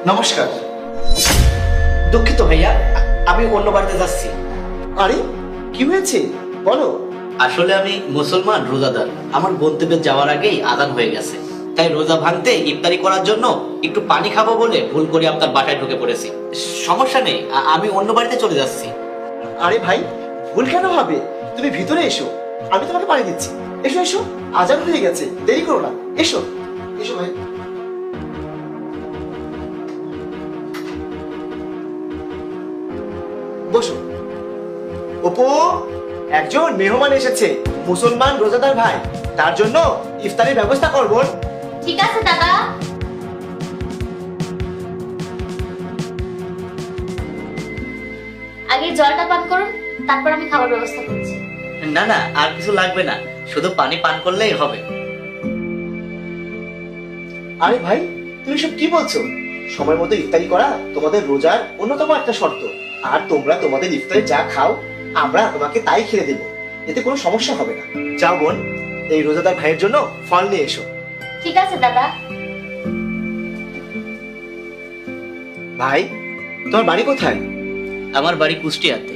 নমস্কার। দুঃখিত ভাইয়া, আমি অন্য বাড়িতে যাচ্ছি। আরে কি হয়েছে বলো। আসলে আমি মুসলমান রোজাদার, আমার গন্তব্যে যাওয়ার আগেই আজান হয়ে গেছে, তাই রোজা ভাঙতে ইফতারি করার জন্য একটু পানি খাবো বলে ভুল করে আপনার বাসায় ঢুকে পড়েছি। সমস্যা নেই, আমি অন্য বাড়িতে চলে যাচ্ছি। আরে ভাই, ভুল কেন হবে? তুমি ভিতরে এসো, আমি তোমাকে পানি দিচ্ছি। এসো এসো, আজান হয়ে গেছে, দেরি করো না। এসো এসো ভাই। বসো। অপু, একজন মেহমান এসেছে, মুসলমান রোজাদার ভাই, তার জন্য ইফতারের ব্যবস্থা করবো। ঠিক আছে দাদা। আগে জলটা পান করুন, তারপর আমি খাবার ব্যবস্থা করছি। না না, আর কিছু লাগবে না, শুধু পানি পান করলেই হবে। আরে ভাই, তুমি সব কি বলছো? সময় মতো ইফতারি করা তোমাদের রোজার অন্যতম একটা শর্ত। আর তোমরা তোমাদের ইফতারে যা খাও, আমরা তোমাকে তাই খেয়ে দেবো, এতে কোনো সমস্যা হবে না। যাও বোন, এই রোজাদার ভাইয়ের জন্য ফল নিয়ে এসো। ঠিক আছে দাদা। ভাই, তোমার বাড়ি কোথায়? আমার বাড়ি কুষ্টিয়াতে।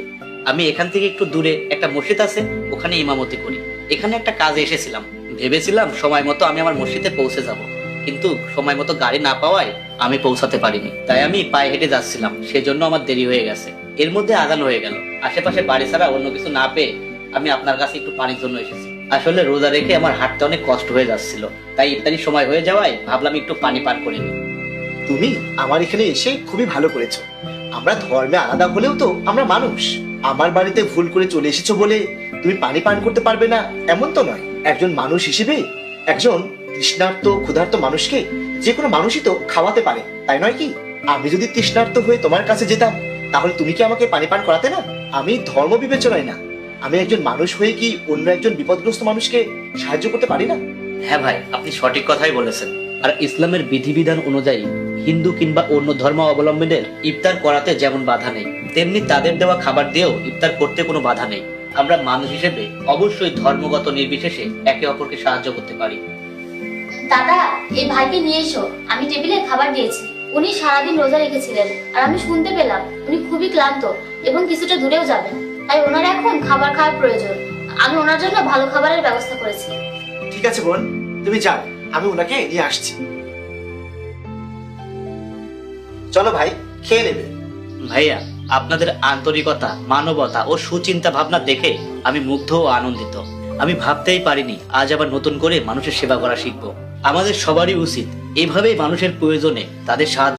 আমি এখান থেকে একটু দূরে একটা মসজিদ আছে, ওখানে ইমামতি করি। এখানে একটা কাজে এসেছিলাম, ভেবেছিলাম সময় মতো আমি আমার মসজিদে পৌঁছে যাব, কিন্তু সময় মতো গাড়ি না পাওয়ায় আমি পৌঁছাতে পারিনি। তাই আমি পায়ে হেঁটে যাচ্ছিলাম, সেজন্য আমার দেরি হয়ে গেছে। এর মধ্যে আজান হয়ে গেল। আশেপাশে বাড়ি ছাড়া অন্য কিছু না পেয়ে আমি আপনার কাছে একটু পানির জন্য এসেছি। আসলে রোজা রেখে আমার হাঁটতে অনেক কষ্ট হয়ে যাচ্ছিল, তাই ইফতারির সময় হয়ে যাওয়ায় ভাবলাম একটু পানি পান করে নিই। তুমি আমার এখানে এসে খুবই ভালো করেছো। আমরা ধর্মে আলাদা হলেও তো আমরা মানুষ। আমার বাড়িতে ভুল করে চলে এসেছো বলে তুমি পানি পান করতে পারবে না এমন তো নয়। একজন মানুষ হিসেবে একজন তৃষ্ণার্ত ক্ষুধার্ত মানুষকে যে কোনো মানুষই তো খাওয়াতে পারে, তাই নয় কি? আমি যদি তৃষ্ণার্ত হয়ে তোমার কাছে যেতাম, তাহলে তুমি কি আমাকে পানি পান করাতে না? আমি ধর্ম বিবেচনায় না, আমি একজন মানুষ হয়ে কি অন্য একজন বিপদগ্রস্ত মানুষকে সাহায্য করতে পারি না? হ্যাঁ ভাই, আপনি সঠিক কথাই বলেছেন। আর ইসলামের বিধিবিধান অনুযায়ী হিন্দু কিংবা অন্য ধর্ম অবলম্বীদের ইফতার করাতে যেমন বাধা নেই, তেমনি তাদের দেওয়া খাবার দিয়েও ইফতার করতে কোনো বাধা নেই। আমরা মানুষ হিসেবে অবশ্যই ধর্মগত নির্বিশেষে একে অপরকে সাহায্য করতে পারি। দাদা, এই ভাইকে নিয়ে এসো, আমি টেবিলে খাবার দিয়েছি। উনি সারাদিন রোজা রেখেছিলেন, আর আমি শুনতে পেলাম উনি খুবই ক্লান্ত এবং কিছুটা দূরেও যাবেন, তাই ওনার এখন খাবার খাওয়ার প্রয়োজন। আমি ওনার জন্য ভালো খাবারের ব্যবস্থা করেছি। ঠিক আছে বোন, তুমি যাও, আমি ওনাকে নিয়ে আসছি। চলো ভাই, খেয়ে নেবে। ভাইয়া, আপনাদের আন্তরিকতা, মানবতা ও সুচিন্তা ভাবনা দেখে আমি মুগ্ধ ও আনন্দিত। আমি ভাবতেই পারিনি আজ আবার নতুন করে মানুষের সেবা করা শিখবো। আমাদের সবারই উচিত এভাবেই মানুষের প্রয়োজনে তাদের সাহায্য